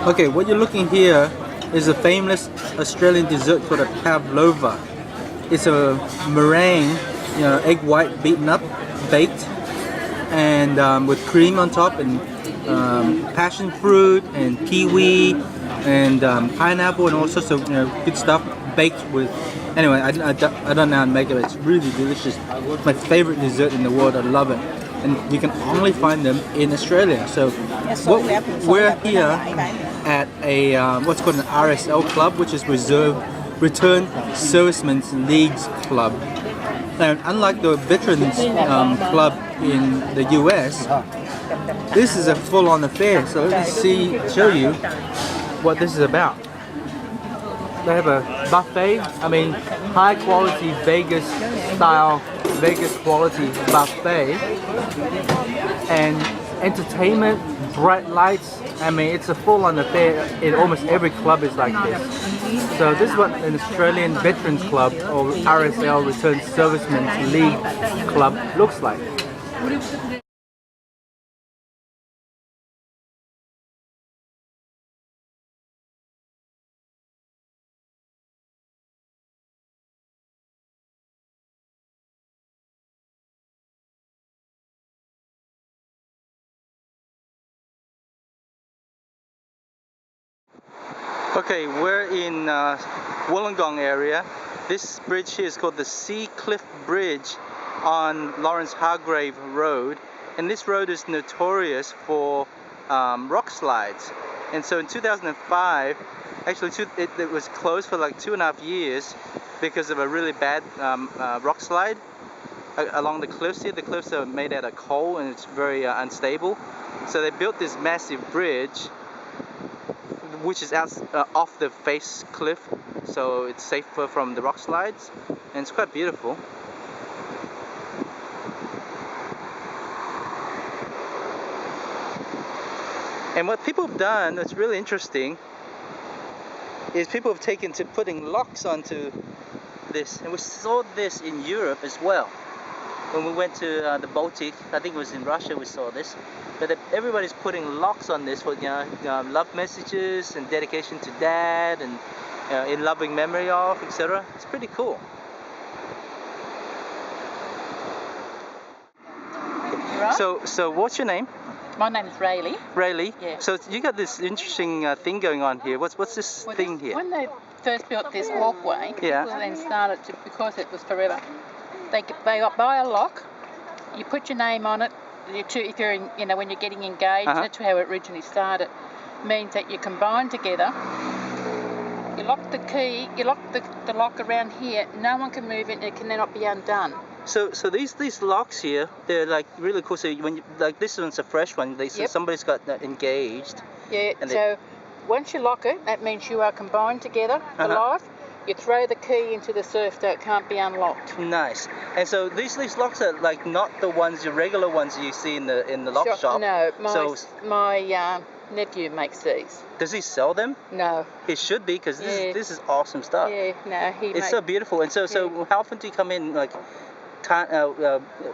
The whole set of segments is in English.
Okay, what you're looking here is a famous Australian dessert called a pavlova. It's a meringue, egg white beaten up, baked, and with cream on top, and passion fruit and kiwi and pineapple and all sorts of good stuff baked with. Anyway, I don't know how to make it. But it's really delicious. It's my favorite dessert in the world. I love it, and you can only find them in Australia. So we're here at a what's called an RSL club, which is Return Servicemen's Leagues Club. And unlike the Veterans Club in the US, this is a full-on affair. So let me show you what this is about. They have a buffet, high quality Vegas style, Vegas quality buffet, and entertainment, bright lights. It's a full-on affair. In almost every club is like this. So this is what an Australian Veterans Club, or RSL, Returned Servicemen's League Club, looks like. Okay, we're in Wollongong area. This bridge here is called the Sea Cliff Bridge on Lawrence Hargrave Road, and this road is notorious for rock slides. And so in 2005, actually it was closed for like 2.5 years because of a really bad rock slide along the cliffs here. The cliffs are made out of coal and it's very unstable. So they built this massive bridge which is out off the face cliff, so it's safer from the rock slides, and it's quite beautiful. And what people have done that's really interesting is people have taken to putting locks onto this, and we saw this in Europe as well. When we went to the Baltic, I think it was in Russia, we saw this. But everybody's putting locks on this for love messages and dedication to dad and in loving memory of, etc. It's pretty cool. Right. So what's your name? My name is Rayleigh. Rayleigh? Yeah. So you got this interesting thing going on here. What's this thing here? When they first built this walkway, yeah, people then started to, because it was forever, they buy a lock, you put your name on it. If you're in, when you're getting engaged, that's how it originally started. Means that you combine together. You lock the key, you lock the lock around here. No one can move it. It can then not be undone. So these locks here, they're like really cool. So when this one's a fresh one. Somebody's got engaged. Yeah. So once you lock it, that means you are combined together for life. You throw the key into the surf so it can't be unlocked. Nice. And so these locks are like not the regular ones you see in the lock shop. No, my nephew makes these. Does he sell them? No. He should be, because this is awesome stuff. Yeah, no, it's so beautiful. And so how often do you come in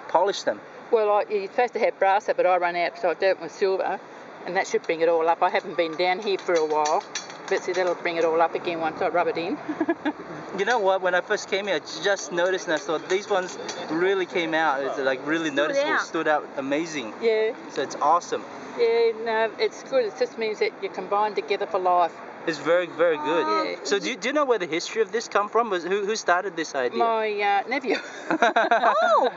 polish them? Well, you're supposed to have brass, but I run out, so I do it with silver, and that should bring it all up. I haven't been down here for a while. But see, that'll bring it all up again once I rub it in. You know what? When I first came here, I just noticed, and I thought these ones really came out. It's like really noticeable, stood out amazing. Yeah. So it's awesome. Yeah, no, it's good. It just means that you're combined together for life. It's very, very good. Yeah. So do you know where the history of this come from? Who started this idea? My nephew. Oh!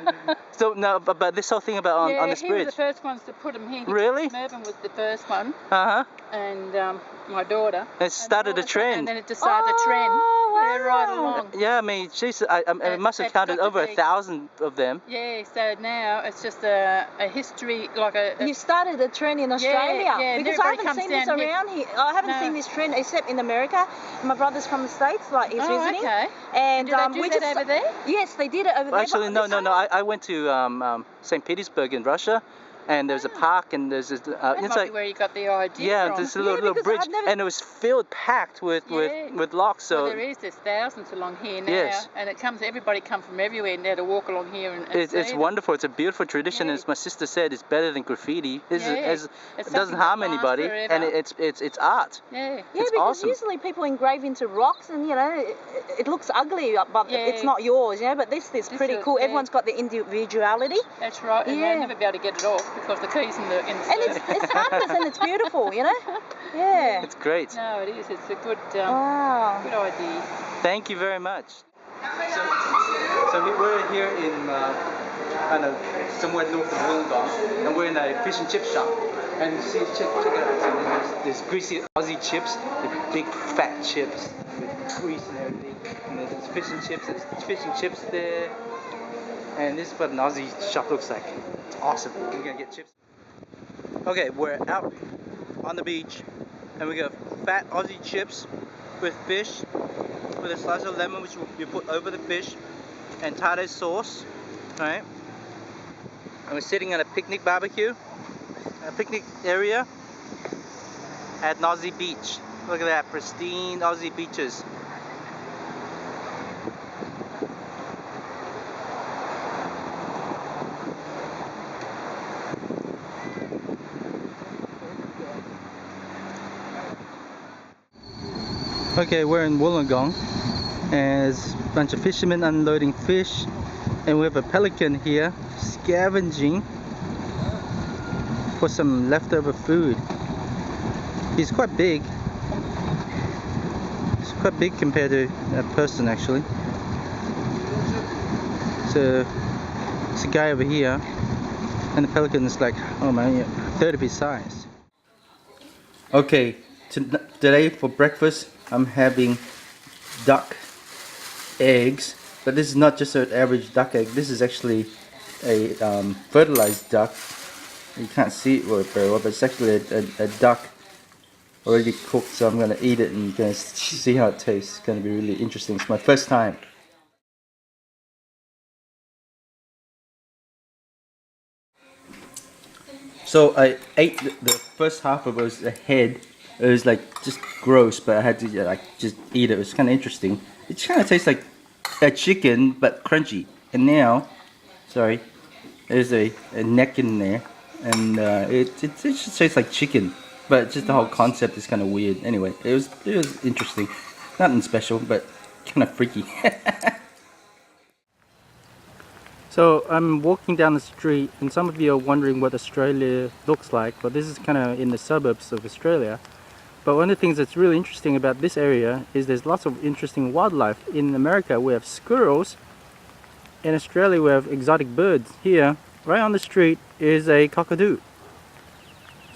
So no, but this whole thing about on this bridge. Yeah, he was the first ones to put them here. Really? Mervyn was the first one. Uh-huh. And my daughter. It started a trend. And then it just started a trend. Wow. Yeah, right along. Yeah, geez, I must have counted over 1,000 of them. Yeah, so now it's just a history, like a... You started a trend in Australia. Yeah, because I haven't seen this around here. I haven't seen this trend except in America. My brother's from the States, he's visiting. Okay. And did they do that over there? Yes, they did it over there. Actually, no. I went to St. Petersburg in Russia, and there's a park, and there's this, That might be where you got the idea from. this little bridge, and it was filled, packed with logs. So well, there's thousands along here now, yes. and everybody comes from everywhere now to walk along here and it's wonderful. It's a beautiful tradition, as my sister said. It's better than graffiti. It doesn't harm anybody, and it's art. Yeah, it's because awesome. usually people engrave into rocks, and it looks ugly, but it's not yours, But this is pretty cool. Everyone's got the individuality. That's right, and they'll never be able to get it off because the key's in the and it's harmless and it's beautiful, Yeah. It's great. No, it is. It's a good idea. Thank you very much. So we're here in kind of somewhere north of Wollongong, and we're in a fish and chip shop. And see, check it out. So there's greasy Aussie chips, the big fat chips with grease and everything. And there's fish and chips. There's fish and chips there. And this is what an Aussie shop looks like. It's awesome. We're gonna get chips. Okay, we're out on the beach, and we got fat Aussie chips with fish, with a slice of lemon which we put over the fish, and tartar sauce, right? And we're sitting at a picnic barbecue, a picnic area at Aussie Beach. Look at that, pristine Aussie beaches. Okay, we're in Wollongong, and there's a bunch of fishermen unloading fish, and we have a pelican here scavenging for some leftover food. He's quite big. He's quite big compared to a person, actually. So it's a guy over here, and the pelican is like, oh man, a third of his size. Okay, today for breakfast I'm having duck eggs, but this is not just an average duck egg. This is actually a fertilized duck. You can't see it very well, but it's actually a duck already cooked. So I'm going to eat it and going to see how it tastes. It's going to be really interesting. It's my first time. So I ate the first half of it. Was the head. It was like just gross, but I had to like just eat it. It was kind of interesting. It kind of tastes like a chicken, but crunchy. And now, sorry, there's a neck in there, and it just tastes like chicken, but just the whole concept is kind of weird. Anyway, it was interesting. Nothing special, but kind of freaky. So I'm walking down the street, and some of you are wondering what Australia looks like. But this is kind of in the suburbs of Australia. But one of the things that's really interesting about this area is there's lots of interesting wildlife. In America we have squirrels. In Australia we have exotic birds. Here, right on the street, is a cockatoo.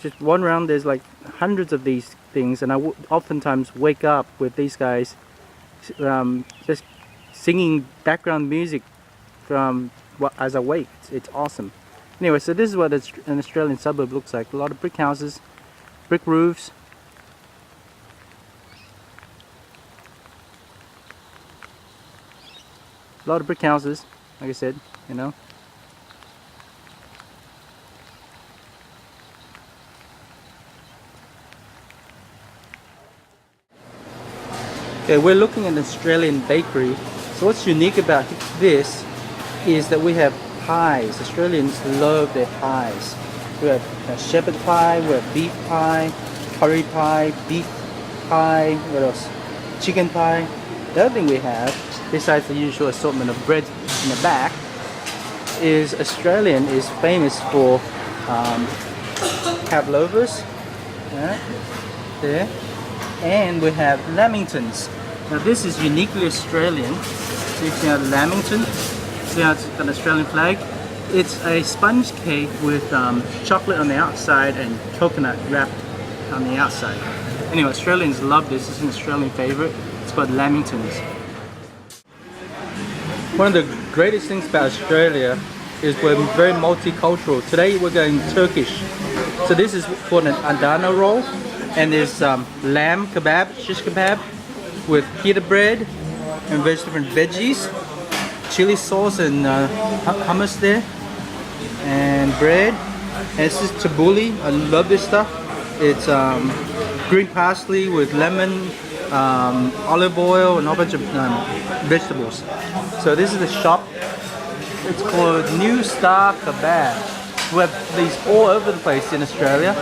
Just one round, there's like hundreds of these things, and I oftentimes wake up with these guys just singing background music from as I wake. It's awesome. Anyway, so this is what an Australian suburb looks like. A lot of brick houses, brick roofs. A lot of brick houses, like I said, Okay, we're looking at an Australian bakery. So what's unique about this is that we have pies. Australians love their pies. We have shepherd pie, we have beef pie, curry pie, beef pie, what else? Chicken pie. The other thing we have, besides the usual assortment of bread in the back, is Australian is famous for pavlovas, there, and we have lamingtons. Now this is uniquely Australian. So you can have lamington. See how it's got an Australian flag? It's a sponge cake with chocolate on the outside and coconut wrapped on the outside. Anyway, Australians love this. It's an Australian favorite. It's called lamingtons. One of the greatest things about Australia is we're very multicultural. Today we're going Turkish. So this is called an Adana roll, and there's lamb kebab, shish kebab, with pita bread and different veggies, chili sauce and hummus there, and bread. And this is tabbouleh. I love this stuff. It's green parsley with lemon, olive oil, and a whole bunch of vegetables. So this is the shop. It's called New Star Kebab. We have these all over the place in Australia.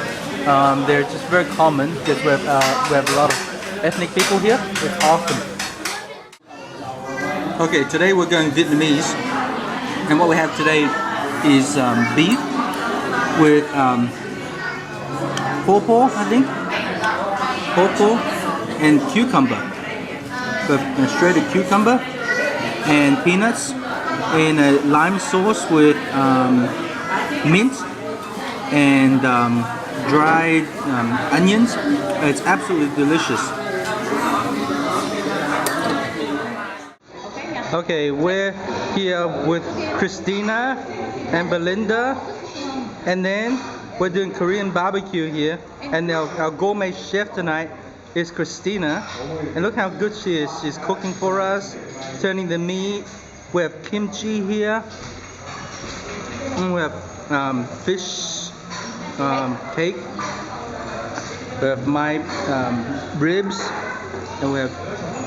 They're just very common because we have a lot of ethnic people here. It's awesome. Okay, today we're going Vietnamese, and what we have today is beef with pawpaw, I think, pawpaw and cucumber, but shredded cucumber and peanuts in a lime sauce with mint and dried onions. It's absolutely delicious. Okay, we're here with Christina and Belinda, and then we're doing Korean barbecue here, and our gourmet chef tonight is Christina, and look how good she is. She's cooking for us, turning the meat. We have kimchi here, and we have fish cake. We have my ribs, and we have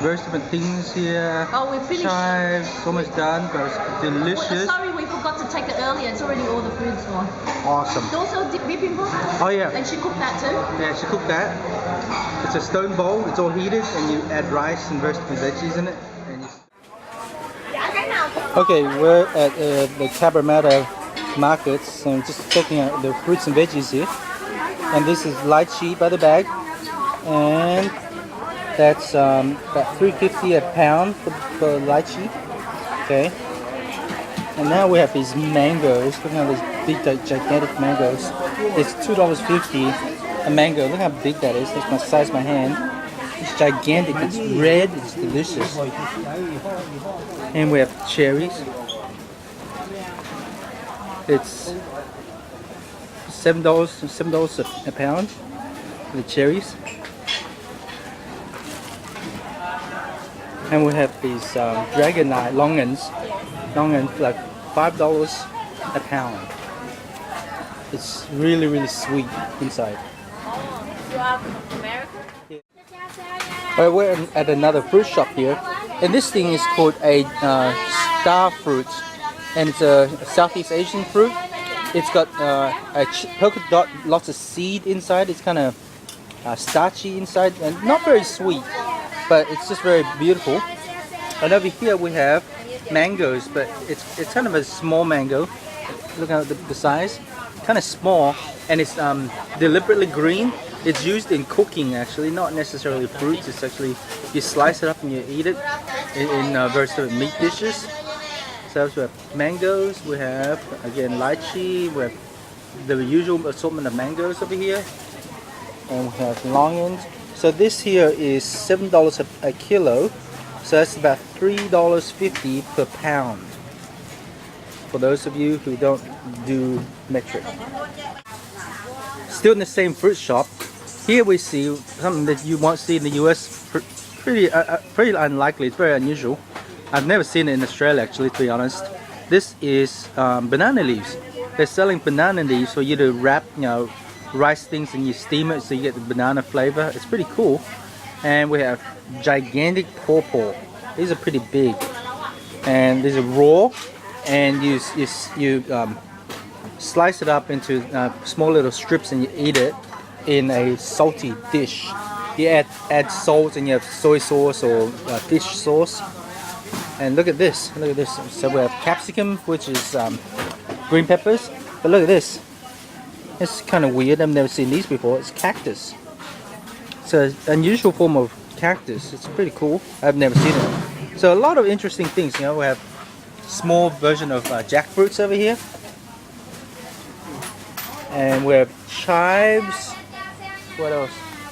various different things here. Oh, we finished. Chives, it's almost done, but it's delicious. Sorry, we forgot to take it earlier. It's already all the food's gone. Awesome. There's also bibimbap. Oh yeah. And she cooked that too. Yeah, she cooked that. It's a stone bowl. It's all heated, and you add rice and various different veggies in it. Okay, we're at the Cabramatta markets and just checking out the fruits and veggies here. And this is lychee by the bag, and that's about $3.50 a pound for lychee. Okay. And now we have these mangoes. Look at these big, gigantic mangoes. It's $2.50 a mango. Look how big that is. That's my size of my hand. It's gigantic. It's red. It's delicious. And we have cherries. It's $7 a pound for the cherries. And we have these dragon eye longans like $5 a pound. It's really, really sweet inside. Well, we're at another fruit shop here, and this thing is called a star fruit, and it's a Southeast Asian fruit. It's got a polka dot, lots of seed inside. It's kind of starchy inside and not very sweet, but it's just very beautiful. And over here we have mangoes, but it's kind of a small mango. Look at the size, kind of small, and it's deliberately green. It's used in cooking, actually, not necessarily fruits. It's actually, you slice it up and you eat it in various different meat dishes. So we have mangoes, we have again lychee, we have the usual assortment of mangoes over here, and we have longanians. So this here is $7 a kilo, so that's about $3.50 per pound. For those of you who don't do metric. Still in the same fruit shop, here we see something that you won't see in the US. Pretty unlikely. It's very unusual. I've never seen it in Australia, actually, to be honest. This is banana leaves. They're selling banana leaves for you to wrap, rice things, and you steam it so you get the banana flavor. It's pretty cool. And we have gigantic pawpaw. These are pretty big, and these are raw. And you slice it up into small little strips, and you eat it in a salty dish. You add salt, and you have soy sauce or fish sauce. And look at this. Look at this. So we have capsicum, which is green peppers. But look at this. It's kind of weird. I've never seen these before. It's cactus. It's an unusual form of cactus. It's pretty cool. I've never seen it. So a lot of interesting things. We have small version of jackfruits over here. And we have chives. What else?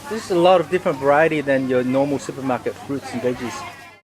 This is a lot of different variety than your normal supermarket fruits and veggies.